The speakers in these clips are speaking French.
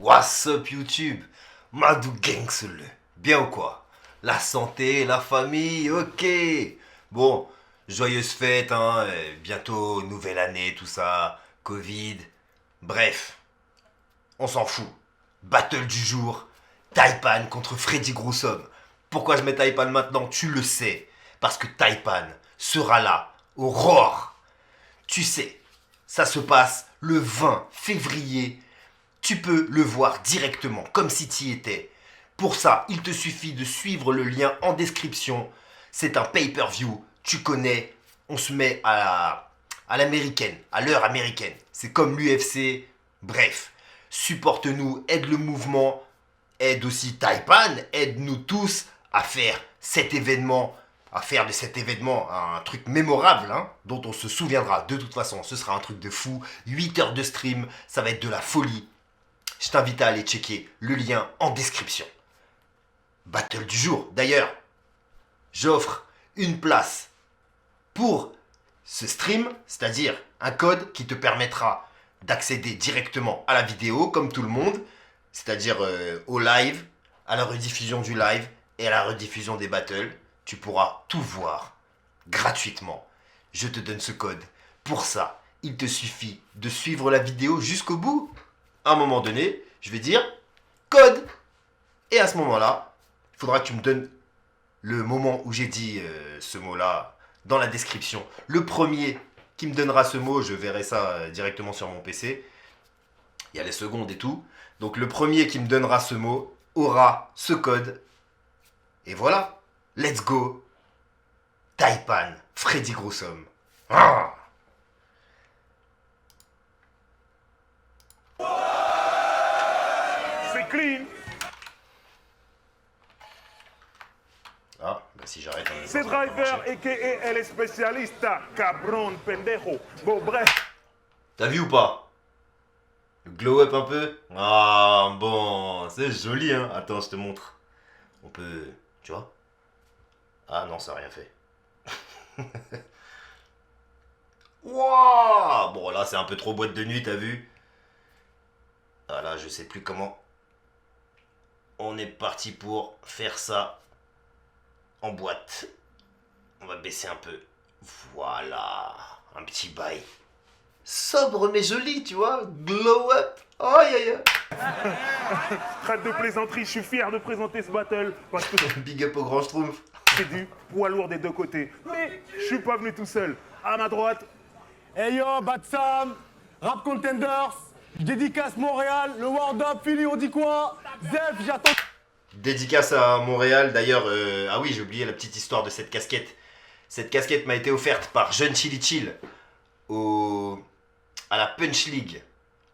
What's up YouTube? Madou Gangsle. Bien ou quoi? La santé, la famille, ok. Bon, joyeuse fête, hein. Bientôt nouvelle année, tout ça. Covid. Bref, on s'en fout. Battle du jour. Taipan contre Freddy Grusom. Pourquoi je mets Taipan maintenant? Tu le sais. Parce que Taipan sera là, au Roar. Tu sais, ça se passe le 20 février. Tu peux le voir directement, comme si tu y étais. Pour ça, il te suffit de suivre le lien en description. C'est un pay-per-view. Tu connais, on se met à l'américaine, à l'heure américaine. C'est comme l'UFC. Bref, supporte-nous, aide le mouvement, aide aussi Taipan, aide-nous tous à faire cet événement, à faire de cet événement un truc mémorable, hein, dont on se souviendra. De toute façon, ce sera un truc de fou. 8 heures de stream, ça va être de la folie. Je t'invite à aller checker le lien en description. Battle du jour. D'ailleurs, j'offre une place pour ce stream, c'est-à-dire un code qui te permettra d'accéder directement à la vidéo, comme tout le monde, c'est-à-dire au live, à la rediffusion du live et à la rediffusion des battles. Tu pourras tout voir gratuitement. Je te donne ce code. Pour ça, il te suffit de suivre la vidéo jusqu'au bout. À un moment donné, je vais dire code. Et à ce moment-là, il faudra que tu me donnes le moment où j'ai dit ce mot-là dans la description. Le premier qui me donnera ce mot, je verrai ça directement sur mon PC. Il y a les secondes et tout. Donc le premier qui me donnera ce mot aura ce code. Et voilà. Let's go. Taipan, Freddy Grusom. Ah! C'est clean. Ah, bah si j'arrête... C'est Driver, a.k.a. El Especialista, cabron, pendejo. Bon, bref. T'as vu ou pas? Le glow up un peu? Ah bon, c'est joli hein. Attends, je te montre. On peut... Tu vois? Ah non, ça n'a rien fait. Wouah! Bon là c'est un peu trop boîte de nuit, t'as vu? Ah là je sais plus comment. On est parti pour faire ça en boîte. On va baisser un peu. Voilà. Un petit bail. Sobre mais joli, tu vois? Glow up. Aïe aïe aïe. Trêve de plaisanterie, je suis fier de présenter ce battle parce que Big up au grand schtroumpf. c'est du poids lourd des deux côtés. Mais je suis pas venu tout seul. À ma droite, Hey yo, Batsam, Rap Contenders, je dédicace Montréal, le World Up, Philly, on dit quoi? Zef, j'attends. Dédicace à Montréal, d'ailleurs, ah oui, j'ai oublié la petite histoire de cette casquette. Cette casquette m'a été offerte par Jeune Chili Chill à la Punch League.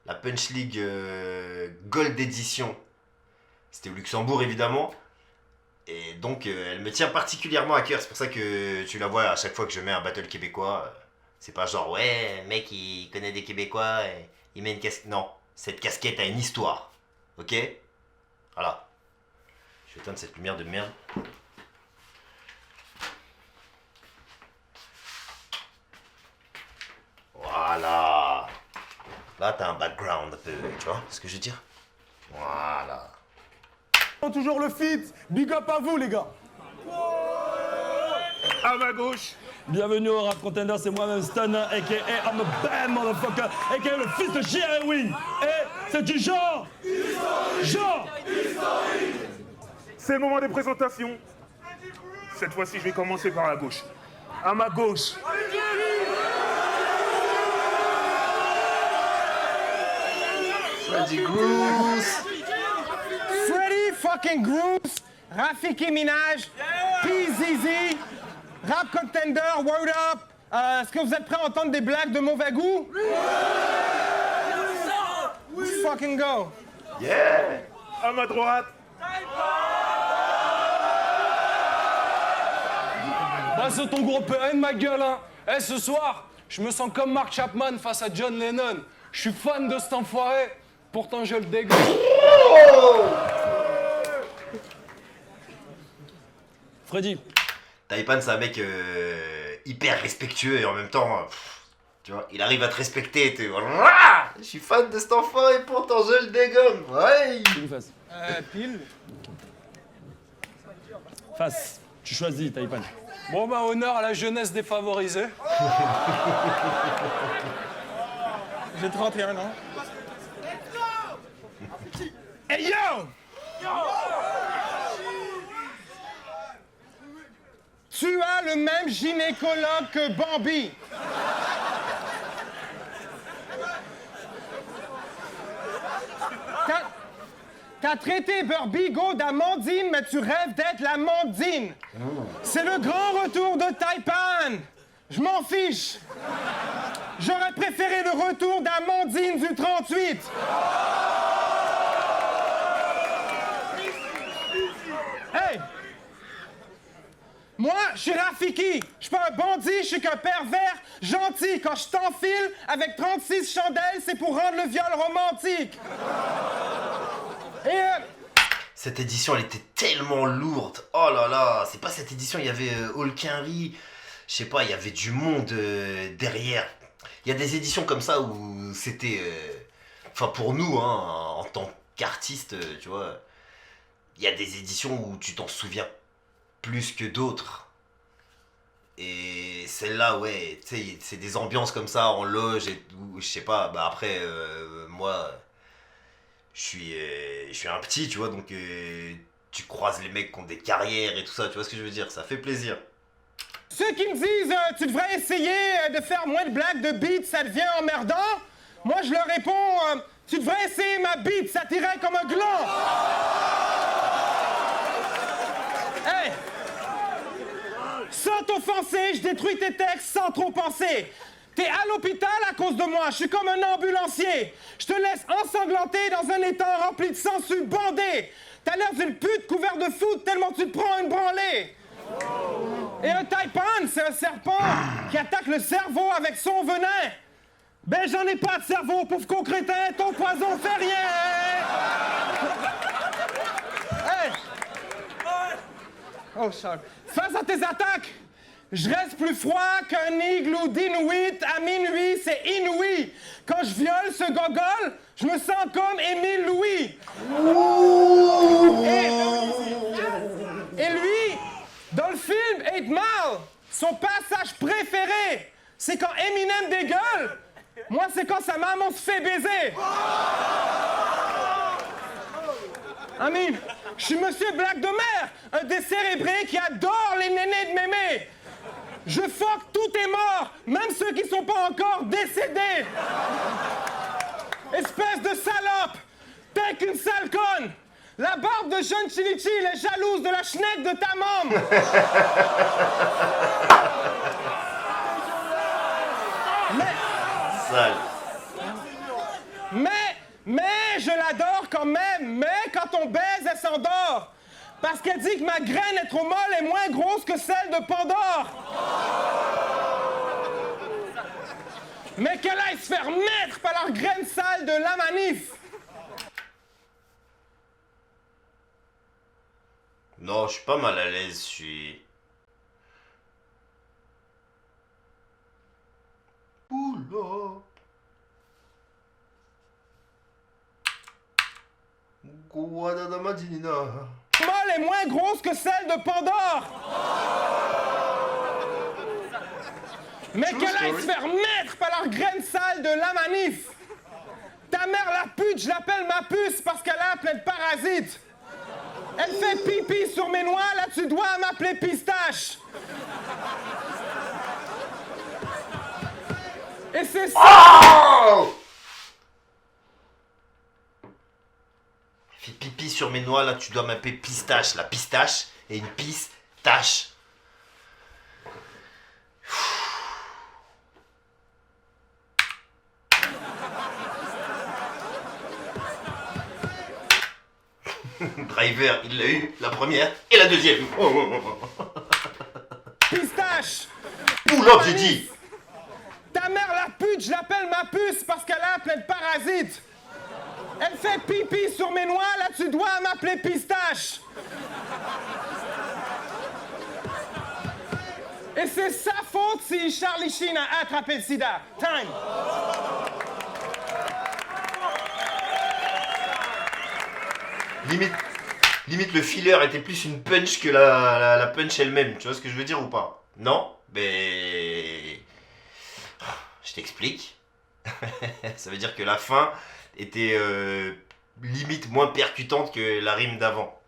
La Punch League Gold Edition. C'était au Luxembourg, évidemment. Et donc, elle me tient particulièrement à cœur. C'est pour ça que tu la vois à chaque fois que je mets un battle québécois. C'est pas genre, ouais, mec, il connaît des Québécois, et il met une casquette. Non, cette casquette a une histoire. Ok? Voilà. Je vais éteindre cette lumière de merde. Voilà. Là, t'as un background un peu, tu vois ce que je veux dire? Voilà. Toujours le fit, big up à vous les gars. à ma gauche, Bienvenue au Rap Contender, c'est moi-même Stan, a.k.a. I'm a bad motherfucker, a.k.a. le fils de J.R. Wing. Et c'est du genre. Genre. c'est le moment des présentations. Cette fois-ci, je vais commencer par la gauche. À ma gauche, Freddy Grusom. Freddy fucking Grusom, Rafiki Minaj, P-Zizi, Rap Contender, Word Up. Est-ce que vous êtes prêts à entendre des blagues de mauvais goût? Oui! Let's fucking go. Yeah. à ma droite, Bah c'est ton gros PN ma gueule hein. Eh ce soir, je me sens comme Mark Chapman face à John Lennon. Je suis fan de cet enfoiré, pourtant je le dégoûte. Freddy. Taipan, c'est un mec hyper respectueux et en même temps, Tu vois, il arrive à te respecter et te... Rah, je suis fan de cet enfant et pourtant je le dégomme. Ouais. Pile. Face. Tu choisis, Taipan. Bon bah honneur à la jeunesse défavorisée. J'ai 31 ans. Hey yo! Tu as le même gynécologue que Bambi. T'as traité Burbigo d'Amandine, mais tu rêves d'être l'Amandine. C'est le grand retour de Taipan. Je m'en fiche. J'aurais préféré le retour d'Amandine du 38. Hey! Moi, je suis Rafiki. Je suis pas un bandit, je suis qu'un pervers gentil. Quand je t'enfile avec 36 chandelles, c'est pour rendre le viol romantique. Et Cette édition, elle était tellement lourde. Oh là là, c'est pas cette édition, il y avait Holkinry. Je sais pas, il y avait du monde derrière. Il y a des éditions comme ça où c'était... Enfin, pour nous, hein, en tant qu'artiste, tu vois, il y a des éditions où tu t'en souviens plus que d'autres. Et celle-là, ouais, tu sais, c'est des ambiances comme ça, en loge et tout. Je sais pas, bah après, moi... Je suis un petit, tu vois, donc tu croises les mecs qui ont des carrières et tout ça, tu vois ce que je veux dire, ça fait plaisir. ceux qui me disent tu devrais essayer de faire moins de blagues de beat, ça devient emmerdant. Moi, je leur réponds tu devrais essayer ma beat, ça t'irait comme un gland. Hey! Sans t'offenser, je détruis tes textes sans trop penser. T'es à l'hôpital à cause de moi, je suis comme un ambulancier. Je te laisse ensanglanté dans un étang rempli de sangsues bandé. T'as l'air d'une pute couverte de foot tellement tu te prends une branlée. Et un taipan, c'est un serpent qui attaque le cerveau avec son venin. Ben j'en ai pas de cerveau, pauvre con crétin, ton poison fait rien. Hey! Oh Charles, face à tes attaques, je reste plus froid qu'un igloo d'Inuit à minuit, c'est inouï. Quand je viole ce gogol, je me sens comme Émile Louis. Et lui, dans le film 8 Mile, son passage préféré, c'est quand Eminem dégueule. Moi, c'est quand sa maman se fait baiser. Amine, je suis Monsieur Blague de Mer, un décérébré qui adore les nénés de mémé. Je fuck tous tes morts, même ceux qui sont pas encore décédés. Espèce de salope, t'es qu'une sale conne. La barbe de John Chilichi, elle est jalouse de la schneck de ta môme. Sale. Mais je l'adore quand même. Mais quand on baise, elle s'endort. Parce qu'elle dit que ma graine est trop molle et moins grosse que celle de Pandore. Mais qu'elle aille se faire mettre par leur graine sale de la manif. Non, je suis pas mal à l'aise, je suis... Oula. Guadana Madinina. Molle est moins grosse que celle de Pandore. Mais qu'elle aille se faire mettre par leur graine sale de la manif. Ta mère la pute, je l'appelle ma puce parce qu'elle a plein de parasites. Elle fait pipi sur mes noix, là tu dois m'appeler pistache. Et c'est ça. Oh! Fais pipi sur mes noix, là tu dois m'appeler pistache. La pistache et une pistache. Driver, il l'a eu, la première et la deuxième. Pistache. Oula, j'ai dit. Ta mère la pute, je l'appelle ma puce parce qu'elle a plein de parasites. Elle fait pipi sur mes noix, là tu dois m'appeler pistache. Et c'est sa faute si Charlie Sheen a attrapé le sida. Time. Limite, le filler était plus une punch que la punch elle-même. Tu vois ce que je veux dire ou pas? Non? Mais... Je t'explique. Ça veut dire que la fin était limite moins percutante que la rime d'avant.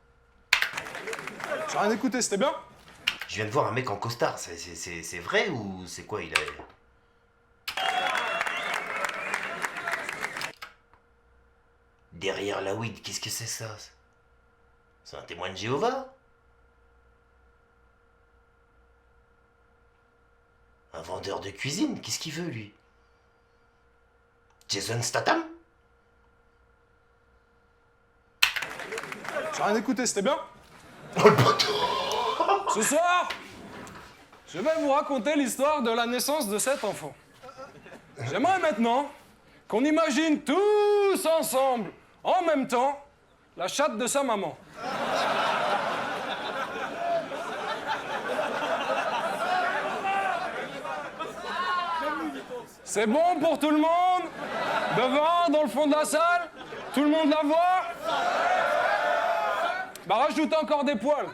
J'ai rien écouté, c'était bien? Je viens de voir un mec en costard. C'est vrai ou c'est quoi? Il a... Derrière la weed, qu'est-ce que c'est ça? C'est un témoin de Jéhovah? Un vendeur de cuisine? Qu'est-ce qu'il veut, lui? Jason Statham? J'ai rien écouté, c'était bien? Oh le poteau! Ce soir, je vais vous raconter l'histoire de la naissance de cet enfant. J'aimerais maintenant qu'on imagine tous ensemble, en même temps, la chatte de sa maman. C'est bon pour tout le monde? Devant, dans le fond de la salle? Tout le monde la voit? Bah rajoute encore des poils.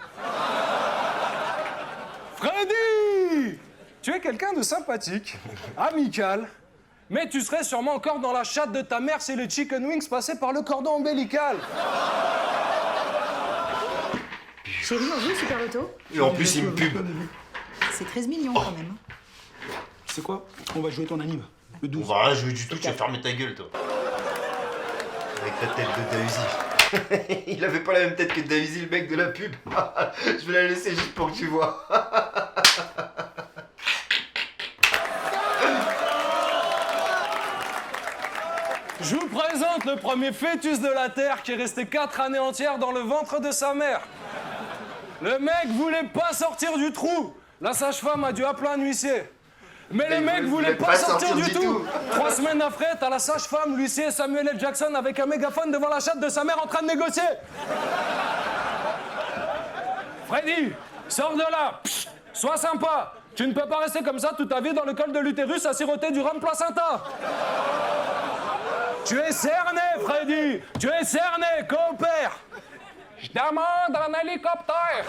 Freddy! Tu es quelqu'un de sympathique, amical, mais tu serais sûrement encore dans la chatte de ta mère si les chicken wings passaient par le cordon ombilical. Chérie, on joue Super Loto? Et en plus, il me pub. C'est 13 millions quand même. Tu sais quoi? On va jouer ton anime. Le On 12. va rien jouer du tout, tu vas fermer ta gueule, toi. Avec ta tête de Dahuzi. Il avait pas la même tête que Dahuzi, le mec de la pub. Je vais la laisser juste pour que tu vois. Je vous présente le premier fœtus de la Terre qui est resté 4 années entières dans le ventre de sa mère. Le mec voulait pas sortir du trou. La sage-femme a dû appeler un huissier. Mais le mec voulait pas sortir du tout. 3 semaines après, t'as la sage-femme, l'huissier et Samuel L. Jackson avec un mégaphone devant la chatte de sa mère en train de négocier. Freddy, sors de là. Psst, sois sympa. Tu ne peux pas rester comme ça toute ta vie dans le col de l'utérus à siroter du rhum placenta. Tu es cerné, Freddy. Tu es cerné. Coopère. Je demande un hélicoptère.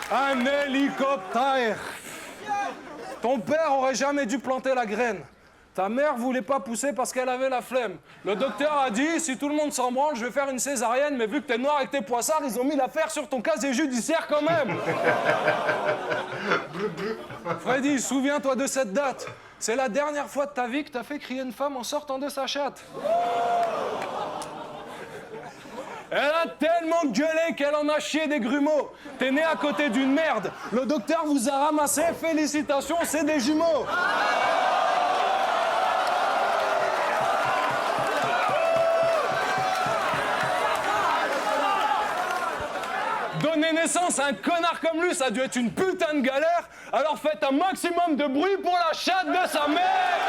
Un hélicoptère. Ton père aurait jamais dû planter la graine. Ta mère voulait pas pousser parce qu'elle avait la flemme. Le docteur a dit, si tout le monde s'en branle, je vais faire une césarienne, mais vu que t'es noir et que t'es poissard, ils ont mis l'affaire sur ton casier judiciaire quand même. Freddy, souviens-toi de cette date. C'est la dernière fois de ta vie que t'as fait crier une femme en sortant de sa chatte. Elle a tellement gueulé qu'elle en a chié des grumeaux. T'es né à côté d'une merde. Le docteur vous a ramassé. Félicitations, c'est des jumeaux. Donner naissance à un connard comme lui, ça a dû être une putain de galère. Alors faites un maximum de bruit pour la chatte de sa mère.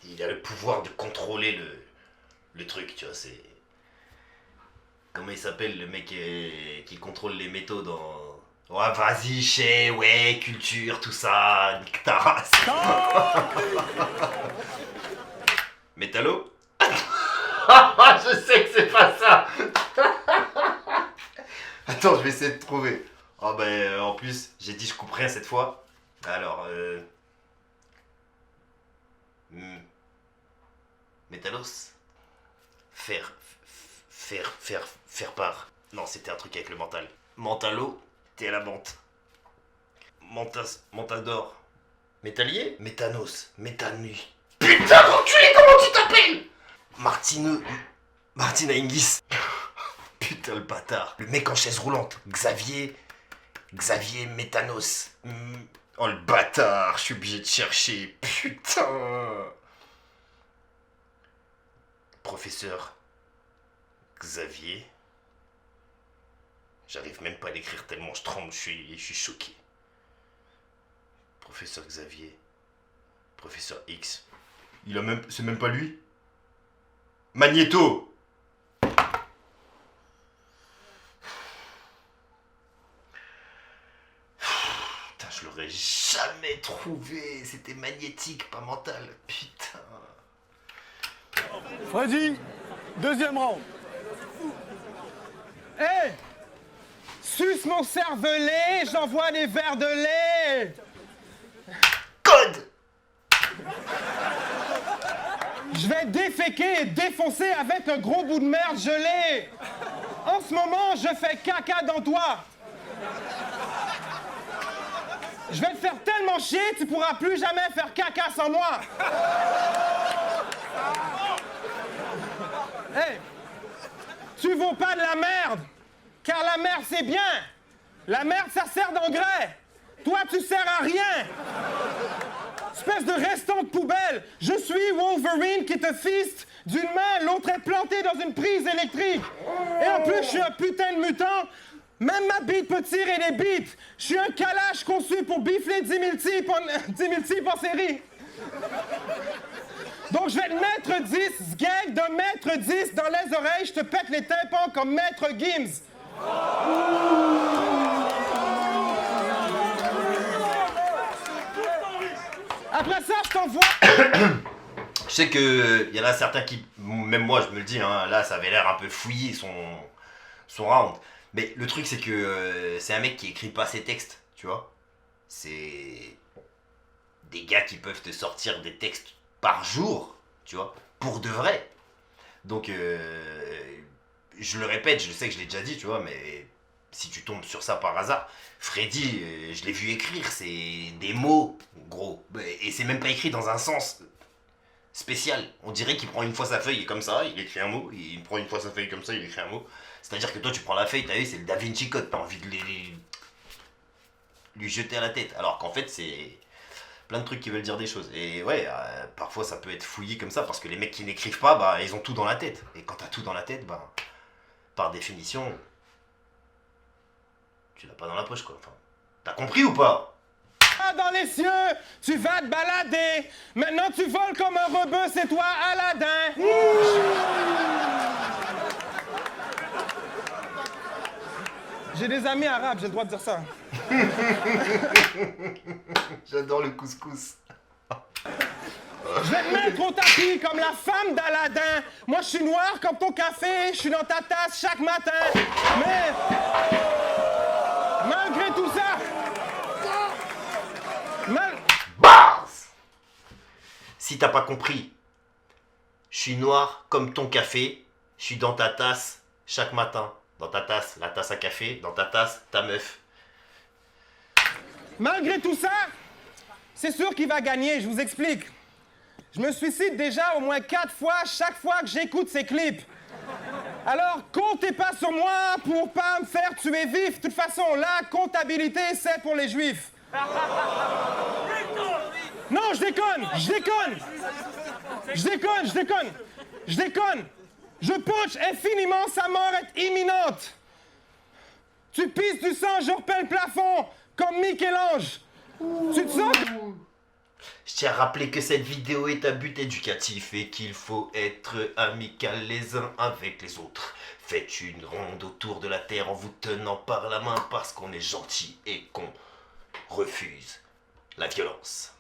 Il a le pouvoir de contrôler le truc, tu vois, c'est... Comment il s'appelle, le mec qui contrôle les métaux dans... Ouais, vas-y, chez, ouais, culture, tout ça, nique ta race. Métallo? Je sais que c'est pas ça. Attends, je vais essayer de trouver. Oh ben, en plus, j'ai dit je coupe rien cette fois. Alors, Métallos? Faire part. Non, c'était un truc avec le mental. Mentalo, t'es à la menthe. Montador. Métallier? Métanos. Métanui. Putain d'enculé, comment tu t'appelles? Martina Hingis. Putain le bâtard. Le mec en chaise roulante. Xavier Métanos. Oh le bâtard, je suis obligé de chercher. Putain. Professeur Xavier. J'arrive même pas à l'écrire tellement je tremble, je suis choqué. Professeur Xavier. Professeur X. Il a même... C'est même pas lui. Magnéto. Putain, je l'aurais jamais trouvé. C'était magnétique, pas mental. Putain. Freddy, deuxième round. Hé! Suce mon cervelet, j'envoie des verres de lait! Code. Je vais déféquer et défoncer avec un gros bout de merde gelé! En ce moment, je fais caca dans toi! Je vais te faire tellement chier, tu pourras plus jamais faire caca sans moi! Hey! Tu vaux pas de la merde! Car la merde, c'est bien! La merde, ça sert d'engrais! Toi, tu sers à rien! Espèce de restant de poubelle! Je suis Wolverine qui te fiste d'une main, l'autre est plantée dans une prise électrique! Et en plus, je suis un putain de mutant! Même ma bite peut tirer des bites! Je suis un calage conçu pour bifler 10 000 types en série! Donc je vais te mettre 10 gags de mettre 10 dans les oreilles, je te pète les tympans comme Maître Gims. Après ça, je t'envoie... Je sais que y en a certains qui, même moi je me le dis, hein, là ça avait l'air un peu fouillé son round. Mais le truc c'est que c'est un mec qui écrit pas ses textes, tu vois. C'est des gars qui peuvent te sortir des textes par jour, tu vois, pour de vrai. Donc je le répète, je sais que je l'ai déjà dit, tu vois, mais si tu tombes sur ça par hasard, Freddy, je l'ai vu écrire, c'est des mots, gros. Et c'est même pas écrit dans un sens spécial. On dirait qu'il prend une fois sa feuille comme ça, il écrit un mot, il prend une fois sa feuille comme ça, il écrit un mot. C'est-à-dire que toi tu prends la feuille, t'as vu, c'est le Da Vinci Code, t'as envie de lui jeter à la tête. Alors qu'en fait c'est plein de trucs qui veulent dire des choses. Et ouais, parfois ça peut être fouillé comme ça, parce que les mecs qui n'écrivent pas, bah ils ont tout dans la tête. Et quand t'as tout dans la tête, bah par définition, tu l'as pas dans la poche quoi. Enfin, t'as compris ou pas? Dans les cieux, tu vas te balader. Maintenant tu voles comme un rebeu, c'est toi Aladdin. J'ai des amis arabes, j'ai le droit de dire ça. J'adore le couscous. Je vais te mettre au tapis comme la femme d'Aladin. Moi, je suis noir comme ton café, je suis dans ta tasse chaque matin. Mais malgré tout ça, Bars! Si t'as pas compris, je suis noir comme ton café, je suis dans ta tasse chaque matin. Dans ta tasse, la tasse à café, dans ta tasse, ta meuf. malgré tout ça, c'est sûr qu'il va gagner, je vous explique. Je me suicide déjà au moins 4 fois chaque fois que j'écoute ces clips. Alors, comptez pas sur moi pour pas me faire tuer vif. De toute façon, la comptabilité, c'est pour les juifs. Non, je déconne, je déconne. Je déconne, je déconne. Je déconne. Je punch infiniment, sa mort est imminente. Tu pisses du sang, je repelle le plafond, comme Michel-Ange. Tu te sens... Je tiens à rappeler que cette vidéo est à but éducatif et qu'il faut être amical les uns avec les autres. Faites une ronde autour de la terre en vous tenant par la main parce qu'on est gentil et qu'on refuse la violence.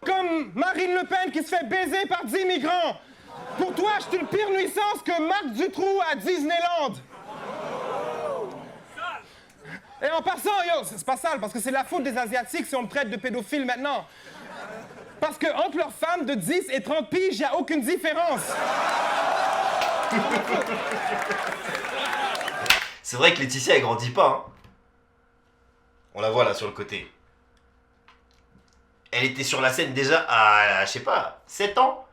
Comme Marine Le Pen qui se fait baiser par 10 migrants. Pour toi, je suis une pire nuisance que Marc Dutroux à Disneyland. Et en passant, yo, c'est pas sale, parce que c'est la faute des Asiatiques si on me traite de pédophile maintenant. Parce que entre leurs femmes de 10 et 30 piges, y a aucune différence. C'est vrai que Laetitia, elle grandit pas, hein. On la voit là sur le côté. Elle était sur la scène déjà à, je sais pas, 7 ans.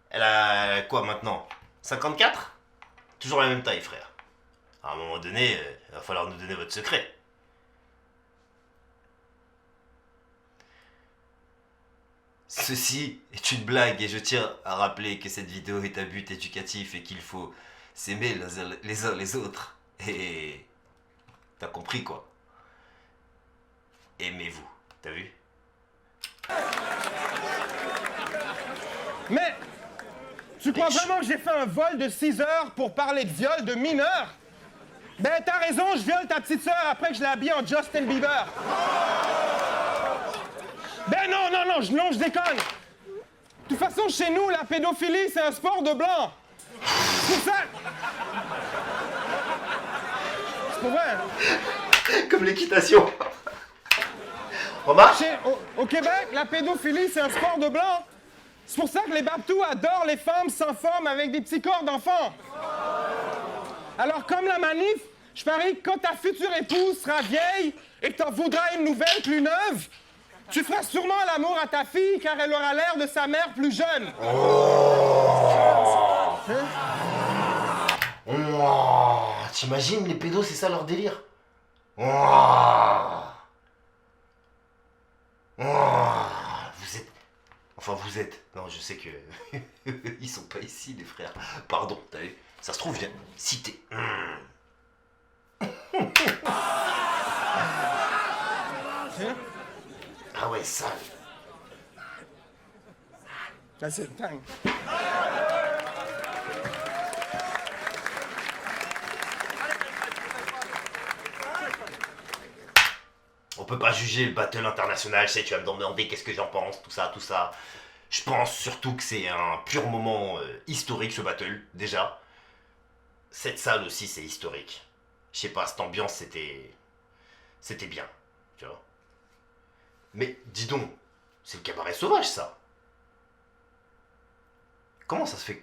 Elle a quoi maintenant? 54? Toujours la même taille, frère. À un moment donné, il va falloir nous donner votre secret. Ceci est une blague et je tiens à rappeler que cette vidéo est à but éducatif et qu'il faut s'aimer les uns les autres. Et t'as compris quoi? aimez-vous. T'as vu? Mais tu crois vraiment que j'ai fait un vol de 6 heures pour parler de viol de mineurs? Ben, t'as raison, je viole ta petite sœur après que je l'ai habillée en Justin Bieber. Ben non, je déconne. De toute façon, chez nous, la pédophilie, c'est un sport de blanc. C'est pour ça. C'est pour vrai. Comme l'équitation. Remarque? Au Québec, la pédophilie, c'est un sport de blanc. C'est pour ça que les Baptous adorent les femmes sans forme avec des petits corps d'enfants. Alors, comme la manif, je parie que quand ta future épouse sera vieille et que t'en voudras une nouvelle plus neuve, tu feras sûrement l'amour à ta fille car elle aura l'air de sa mère plus jeune. T'imagines, les pédos, c'est ça leur délire? Vous êtes... Enfin, vous êtes... Non, je sais que... Ils sont pas ici, les frères. Pardon, t'as vu? Ça se trouve, je viens de citer. Ah ouais, sale. Là, c'est dingue. On peut pas juger le battle international, je sais, tu vas me demander qu'est-ce que j'en pense, tout ça, tout ça. Je pense surtout que c'est un pur moment historique, ce battle, déjà. Cette salle aussi, c'est historique. Je sais pas, cette ambiance, c'était bien, tu vois. Mais dis donc, c'est le cabaret sauvage, ça. Comment ça se fait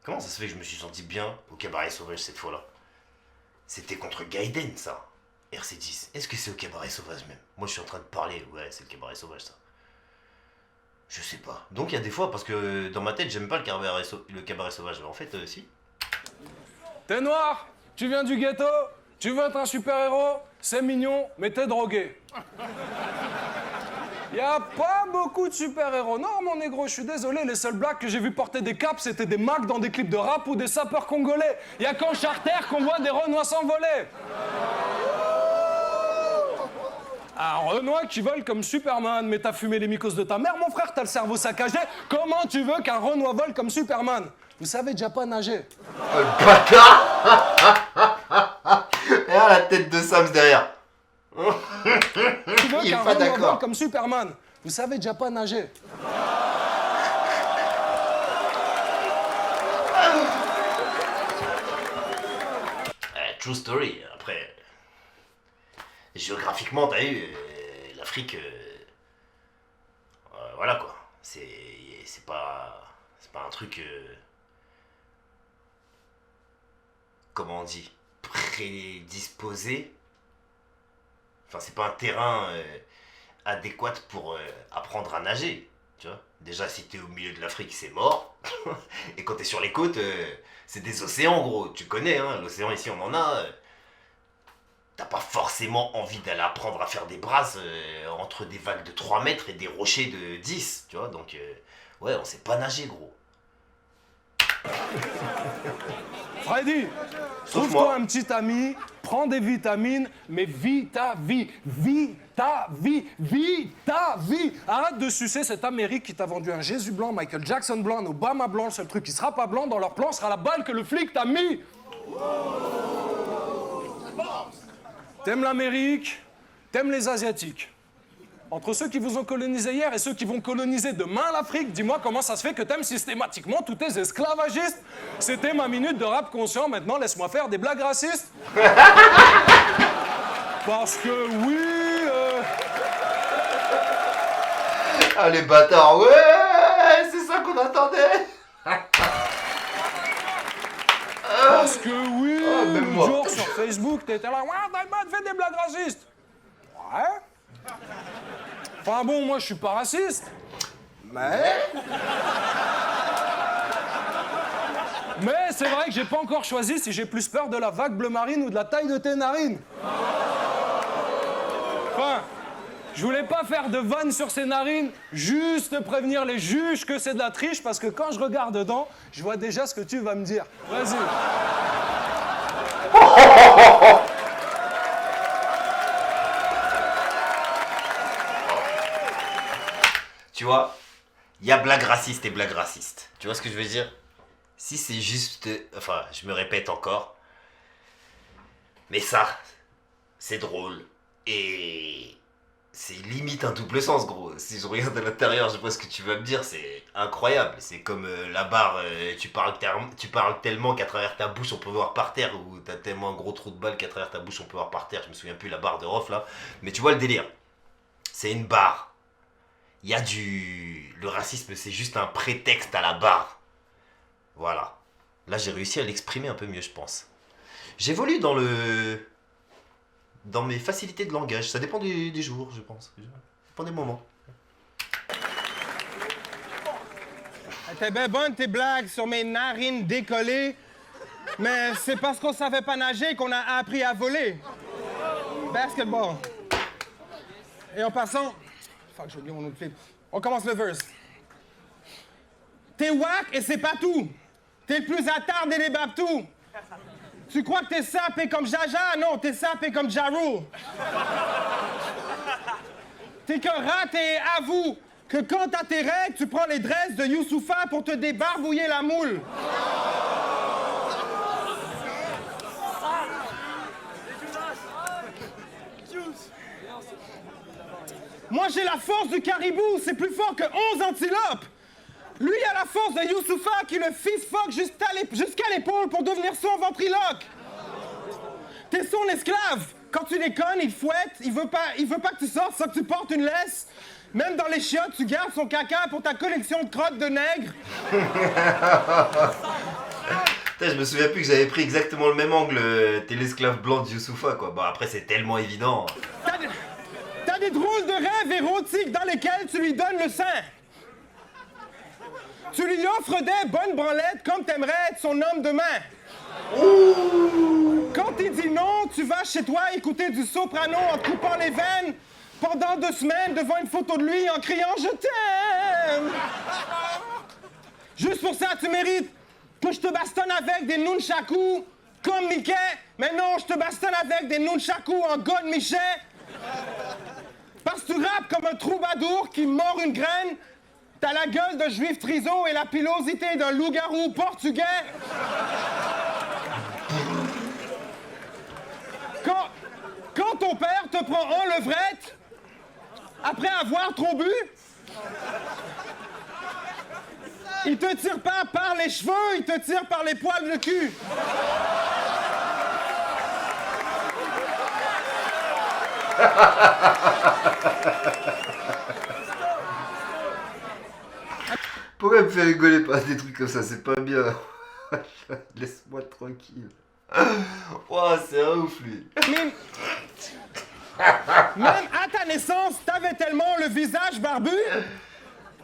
que je me suis senti bien au cabaret sauvage cette fois-là? C'était contre Gaiden, ça. RC10. Est-ce que c'est au cabaret sauvage même? Moi, je suis en train de parler. Ouais, c'est le cabaret sauvage, ça. Je sais pas. Donc, il y a des fois, parce que dans ma tête, j'aime pas le cabaret sauvage. Mais en fait, si. T'es noir, tu viens du ghetto, tu veux être un super-héros, c'est mignon, mais t'es drogué. Y a pas beaucoup de super-héros. Non, mon négro, je suis désolé, les seuls blacks que j'ai vu porter des capes, c'était des mags dans des clips de rap ou des sapeurs congolais. Y a qu'en charter qu'on voit des Renois s'envoler. Un Renois qui vole comme Superman, mais t'as fumé les mycoses de ta mère, mon frère, t'as le cerveau saccagé. Comment tu veux qu'un Renois vole comme Superman? Vous savez déjà pas nager. Le bâtard. Et à la tête de Sams derrière. Tu veux Il est qu'un pas Renois d'accord. vole comme Superman? Vous savez déjà pas nager. True story. Après, géographiquement, t'as vu, l'Afrique, voilà quoi. C'est pas un truc, comment on dit, prédisposé. Enfin, c'est pas un terrain adéquat pour apprendre à nager, tu vois. Déjà, si t'es au milieu de l'Afrique, c'est mort. Et quand t'es sur les côtes, c'est des océans, gros. Tu connais, hein, l'océan ici, on en a. T'as pas forcément envie d'aller apprendre à faire des brasses entre des vagues de 3 mètres et des rochers de 10, tu vois. Donc, ouais, on sait pas nager, gros. Freddy, trouve-toi un petit ami, prends des vitamines, mais vis ta vie, vis ta vie, vis ta vie. Arrête de sucer cette Amérique qui t'a vendu un Jésus blanc, Michael Jackson blanc, un Obama blanc. Le seul truc qui sera pas blanc dans leur plan sera la balle que le flic t'a mis. T'aimes l'Amérique, t'aimes les Asiatiques. Entre ceux qui vous ont colonisé hier et ceux qui vont coloniser demain l'Afrique, dis-moi comment ça se fait que t'aimes systématiquement tous tes esclavagistes. C'était ma minute de rap conscient, maintenant laisse-moi faire des blagues racistes. Parce que oui... Ah, les bâtards, ouais, c'est ça qu'on attendait. Parce que oui, même le moi. jour sur Facebook, t'étais là, ouais, t'as fait des blagues racistes. Ouais. Enfin bon, moi je suis pas raciste. Mais c'est vrai que j'ai pas encore choisi si j'ai plus peur de la vague bleu marine ou de la taille de tes narines. Enfin, je voulais pas faire de vannes sur ces narines, juste prévenir les juges que c'est de la triche, parce que quand je regarde dedans, je vois déjà ce que tu vas me dire. Vas-y. tu vois, il y a blague raciste et blague raciste. Tu vois ce que je veux dire? Si c'est juste... Enfin, je me répète encore. Mais ça, c'est drôle. Et... c'est limite un double sens, gros. Si je regarde à l'intérieur, je vois ce que tu vas me dire, c'est incroyable. C'est comme la barre, tu parles tellement qu'à travers ta bouche, on peut voir par terre. Ou t'as tellement un gros trou de balle qu'à travers ta bouche, on peut voir par terre. Je me souviens plus la barre de Rof, là. Mais tu vois le délire. C'est une barre. Il y a du... Le racisme, c'est juste un prétexte à la barre. Voilà. Là, j'ai réussi à l'exprimer un peu mieux, je pense. J'évolue dans mes facilités de langage. Ça dépend des jours, je pense. Ça dépend des moments. T'es bien bonne tes blagues sur mes narines décollées, mais c'est parce qu'on savait pas nager qu'on a appris à voler. Basketball. Et en passant... Fuck, j'ai oublié mon autre clip. On commence le verse. T'es whack et c'est pas tout. T'es le plus attardé des babtous. Tu crois que t'es sapé comme Jaja? Non, t'es sapé comme Ja Rule. T'es qu'un rat et avoue que quand t'as tes règles, tu prends les dresses de Youssoufa pour te débarbouiller la moule. Moi, j'ai la force du caribou, c'est plus fort que 11 antilopes. Lui a la force de Youssoufa qui le fist-fuck jusqu'à l'épaule pour devenir son ventriloque. T'es son esclave. Quand tu déconnes, il fouette, il veut pas que tu sortes sans que tu portes une laisse. Même dans les chiottes, tu gardes son caca pour ta collection de crottes de nègres. Putain, je me souviens plus que j'avais pris exactement le même angle. T'es l'esclave blanc de Youssoufa, quoi. Bon, après, c'est tellement évident. T'as des drôles de rêves érotiques dans lesquels tu lui donnes le sein. Tu lui offres des bonnes branlettes comme t'aimerais être son homme de main. Quand il dit non, tu vas chez toi écouter du soprano en te coupant les veines pendant 2 semaines devant une photo de lui en criant « Je t'aime ». Juste pour ça, tu mérites que je te bastonne avec des nunchakus comme Mickey, mais non, je te bastonne avec des nunchakus en God Michel. Parce que tu rappes comme un troubadour qui mord une graine. T'as la gueule de juif triso et la pilosité d'un loup-garou portugais. Quand ton père te prend en levrette, après avoir trop bu, il te tire pas par les cheveux, il te tire par les poils de cul. Pourquoi me faire rigoler par des trucs comme ça? C'est pas bien. Laisse-moi tranquille. Oh, c'est un ouf, lui. Même à ta naissance, t'avais tellement le visage barbu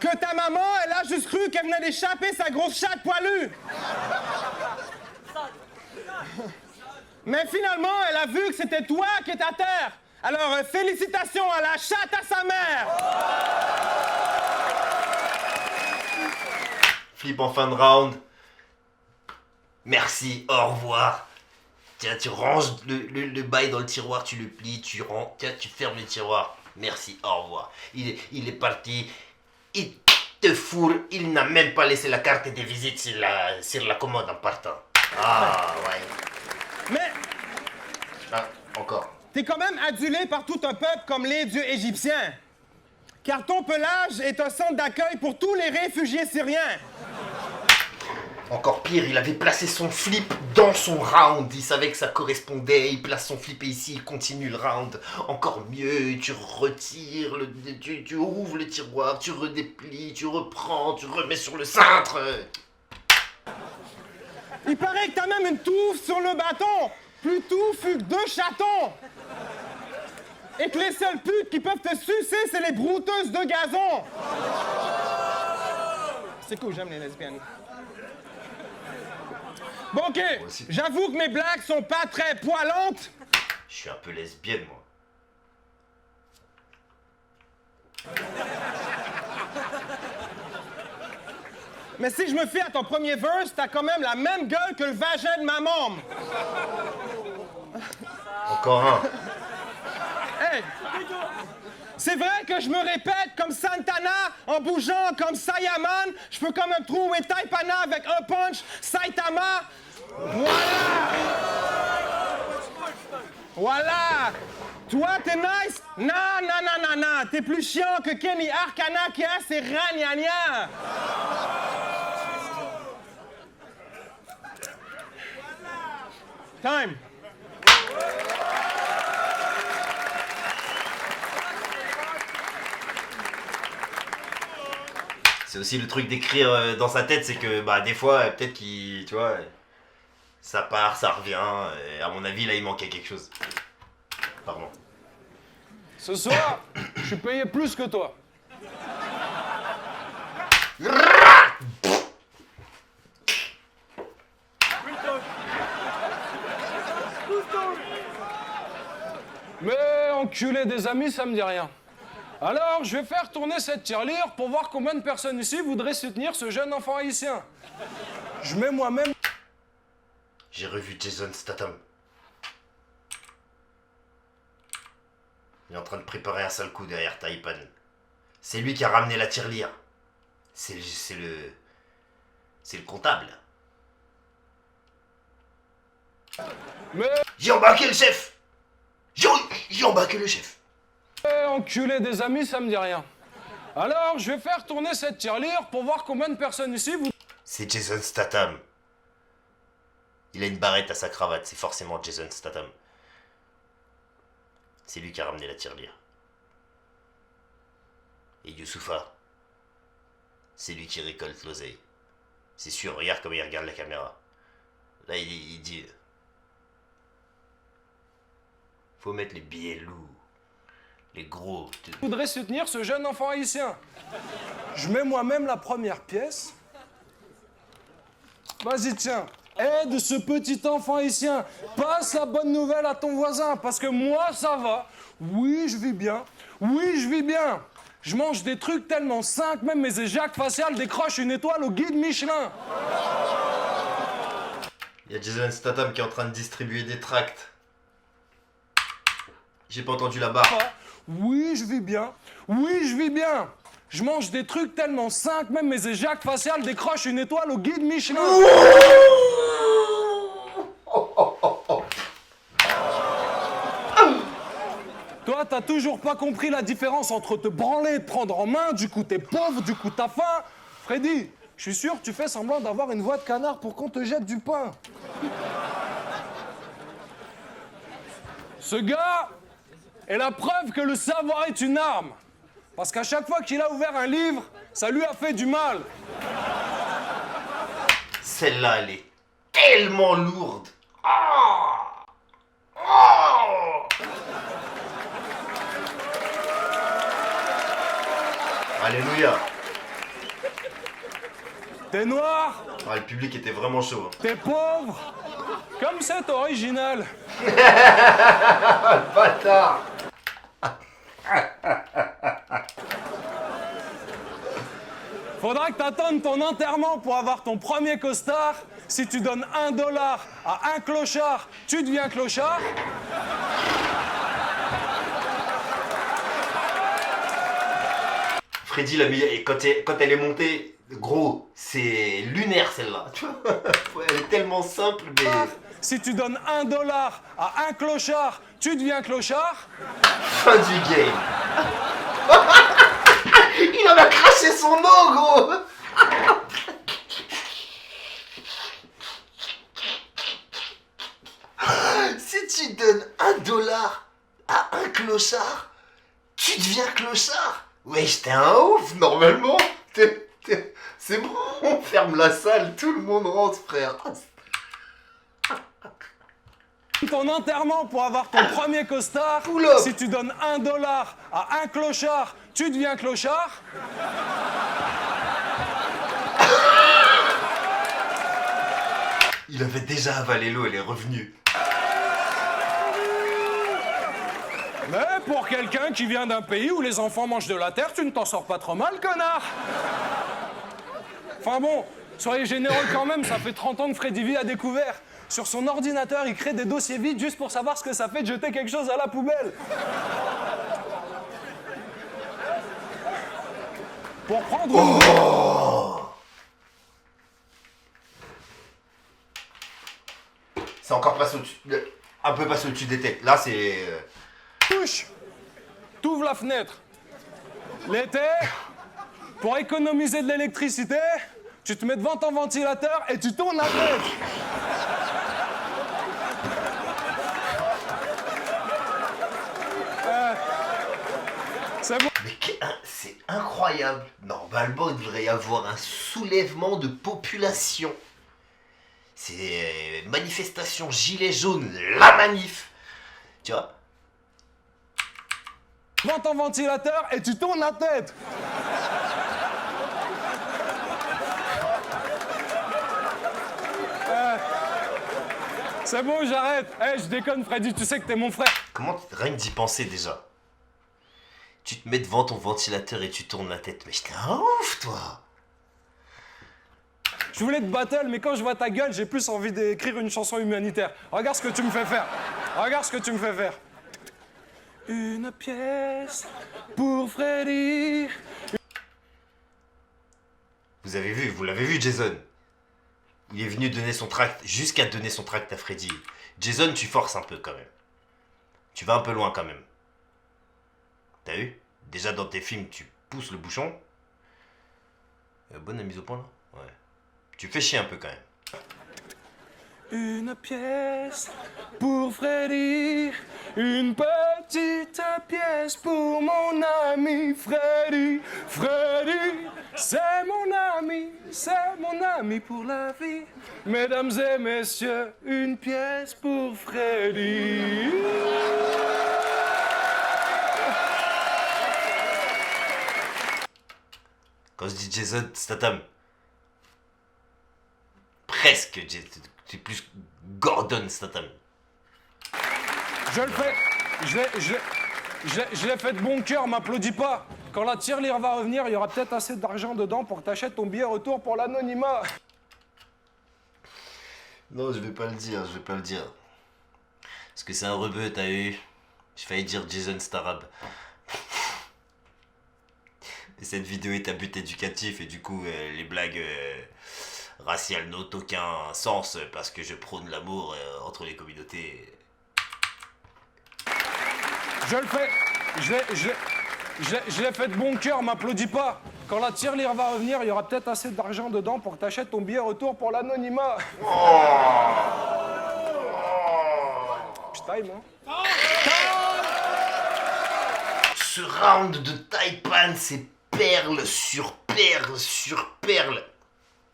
que ta maman, elle a juste cru qu'elle venait d'échapper sa grosse chatte poilue. Mais finalement, elle a vu que c'était toi qui étais à terre. Alors, félicitations à la chatte à sa mère. Flip en fin de round. Merci, au revoir. Tiens, tu ranges le bail dans le tiroir, tu le plies, tu ranges, tiens, tu fermes le tiroir. Merci, au revoir. Il est parti, il te fourre, il n'a même pas laissé la carte de visite sur la commode en partant. Ah, ouais. Mais Ah, encore. t'es quand même adulé par tout un peuple comme les dieux égyptiens. Car ton pelage est un centre d'accueil pour tous les réfugiés syriens. Encore pire, il avait placé son flip dans son round. Il savait que ça correspondait. Il place son flip et ici, il continue le round. Encore mieux, tu retires, tu ouvres le tiroir, tu redéplies, tu reprends, tu remets sur le cintre. Il paraît que t'as même une touffe sur le bâton. Plus touffe que 2 chatons. Et que les seules putes qui peuvent te sucer, c'est les brouteuses de gazon. C'est cool, j'aime les lesbiennes. Bon, OK, aussi. j'avoue que mes blagues sont pas très poilantes. Je suis un peu lesbienne, moi. Mais si je me fie à ton premier verse, t'as quand même la même gueule que le vagin de ma môme. Encore un. Hey! C'est vrai que je me répète comme Santana en bougeant comme Saiyaman. Je peux quand même trouver Taipana avec un punch Saitama. Voilà! Voilà! Toi, t'es nice? Non. T'es plus chiant que Kenny Arcana qui a ses ragnagnas. Time. C'est aussi le truc d'écrire dans sa tête, c'est que bah des fois peut-être qu'il, tu vois, ça part, ça revient. Et à mon avis là il manquait quelque chose. Pardon. Ce soir, je suis payé plus que toi. Mais enculer des amis, ça me dit rien. Alors, je vais faire tourner cette tirelire pour voir combien de personnes ici voudraient soutenir ce jeune enfant haïtien. Je mets moi-même... J'ai revu Jason Statham. Il est en train de préparer un sale coup derrière Taipan. C'est lui qui a ramené la tirelire. C'est le comptable. Mais J'ai embarqué le chef. J'ai embarqué le chef. enculer des amis, ça me dit rien. Alors, je vais faire tourner cette tirelire pour voir combien de personnes ici voudraient... C'est Jason Statham. Il a une barrette à sa cravate, c'est forcément Jason Statham. C'est lui qui a ramené la tirelire. Et Youssoufa, c'est lui qui récolte l'oseille. C'est sûr, regarde comment il regarde la caméra. Là, il dit... Faut mettre les billets lourds. Les gros... voudraient soutenir ce jeune enfant haïtien. Je mets moi-même la première pièce. Vas-y, tiens. Aide ce petit enfant haïtien. Passe la bonne nouvelle à ton voisin, parce que moi, ça va. Oui, je vis bien. Oui, je vis bien. Je mange des trucs tellement sains que même mes éjactes faciales décrochent une étoile au guide Michelin. Il y a Jason Statham qui est en train de distribuer des tracts. J'ai pas entendu la barre. Oui, je vis bien. Oui, je vis bien. Je mange des trucs tellement sains que même mes éjactes faciales décrochent une étoile au guide Michelin. Toi, t'as toujours pas compris la différence entre te branler et te prendre en main, du coup t'es pauvre, du coup t'as faim. Freddy, je suis sûr que tu fais semblant d'avoir une voix de canard pour qu'on te jette du pain. Ce gars est la preuve que le savoir est une arme. Parce qu'à chaque fois qu'il a ouvert un livre, ça lui a fait du mal. Celle-là, elle est tellement lourde. Ah! Oh! Alléluia. T'es noir, Ah, le public était vraiment chaud. t'es pauvre, comme c'est original. Bâtard. Faudra que t'attendes ton enterrement pour avoir ton premier costard. Si tu donnes $1 à un clochard, tu deviens clochard. Freddy l'a mis, et quand elle est montée, gros, c'est lunaire celle-là. Tu vois, elle est tellement simple, mais... Si tu donnes $1 à un clochard, tu deviens clochard. Fin du game. Il en a craché son nom, gros. Si tu donnes $1 à un clochard, tu deviens clochard. Wesh, t'es un ouf, normalement. C'est bon, on ferme la salle, tout le monde rentre, frère. Ton enterrement pour avoir ton premier costard. Oula. Si tu donnes $1 à un clochard, tu deviens clochard. Il avait déjà avalé l'eau, elle est revenue. Mais pour quelqu'un qui vient d'un pays où les enfants mangent de la terre, tu ne t'en sors pas trop mal, connard. Enfin bon, soyez généreux quand même, ça fait 30 ans que Freddy V a découvert. Sur son ordinateur, il crée des dossiers vides juste pour savoir ce que ça fait de jeter quelque chose à la poubelle. pour prendre une... C'est encore passé au-dessus. Un peu passé au-dessus des têtes. Là, c'est. douche. T'ouvres la fenêtre. L'été, pour économiser de l'électricité, tu te mets devant ton ventilateur et tu tournes la tête. C'est bon. Mais c'est incroyable. Normalement, il devrait y avoir un soulèvement de population. C'est manifestation gilet jaune, la manif. Tu vois? Devant ton ventilateur et tu tournes la tête. C'est bon, j'arrête. Eh, je déconne, Freddy, tu sais que t'es mon frère. Comment rien que d'y penser déjà? Tu te mets devant ton ventilateur et tu tournes la tête. Mais j'étais un ouf, toi. Je voulais te battle, mais quand je vois ta gueule, j'ai plus envie d'écrire une chanson humanitaire. Regarde ce que tu me fais faire. Regarde ce que tu me fais faire. Une pièce pour Freddy. Vous l'avez vu, Jason. Il est venu donner son tract, jusqu'à donner son tract à Freddy. Jason, tu forces un peu quand même. Tu vas un peu loin quand même. T'as vu? Déjà dans tes films, tu pousses le bouchon. Bonne mise au point là? Ouais. Tu fais chier un peu quand même. Une pièce pour Freddy, une petite pièce pour mon ami Freddy. Freddy, c'est mon ami pour la vie. Mesdames et messieurs, une pièce pour Freddy. Quand je dis Jason Statham, presque Jason. C'est plus Gordon Statham. Je le fais. Je l'ai fait de bon cœur, m'applaudis pas. Quand la tirelire va revenir, il y aura peut-être assez d'argent dedans pour que t'achètes ton billet retour pour l'anonymat. Non, je vais pas le dire. Parce que c'est un rebeu, t'as eu. J'ai failli dire Jason Starab. Mais cette vidéo est à but éducatif et du coup, les blagues raciales n'ont aucun sens parce que je prône l'amour entre les communautés. Je le fais. Je l'ai fait de bon cœur, m'applaudis pas. Quand la tirelire va revenir, il y aura peut-être assez d'argent dedans pour que t'achètes ton billet retour pour l'anonymat. Je time, hein. Ce round de Taipan, c'est perle sur perle sur perle.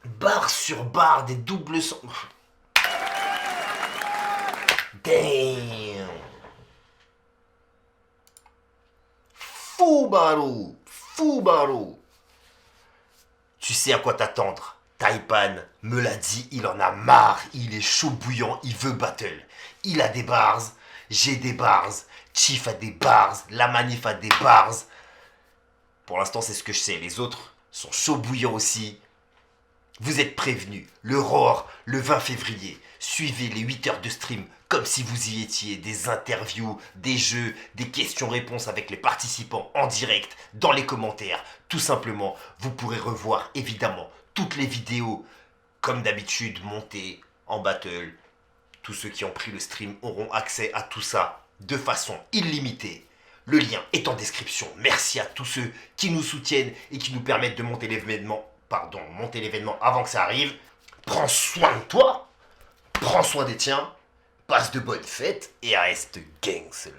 Barre sur barre, des doubles sons. Damn. Foubarou. Tu sais à quoi t'attendre. Taipan me l'a dit, il en a marre, il est chaud bouillant, il veut battle. Il a des bars, j'ai des bars, Chief a des bars, la manif a des bars. Pour l'instant, c'est ce que je sais. Les autres sont chauds bouillants aussi. Vous êtes prévenus. Le Roar, le 20 février. Suivez les 8 heures de stream comme si vous y étiez. Des interviews, des jeux, des questions-réponses avec les participants en direct, dans les commentaires. Tout simplement, vous pourrez revoir évidemment toutes les vidéos, comme d'habitude, montées en battle. Tous ceux qui ont pris le stream auront accès à tout ça de façon illimitée. Le lien est en description. Merci à tous ceux qui nous soutiennent et qui nous permettent de monter l'événement. Monter l'événement avant que ça arrive. Prends soin de toi. Prends soin des tiens. Passe de bonnes fêtes et reste gangster.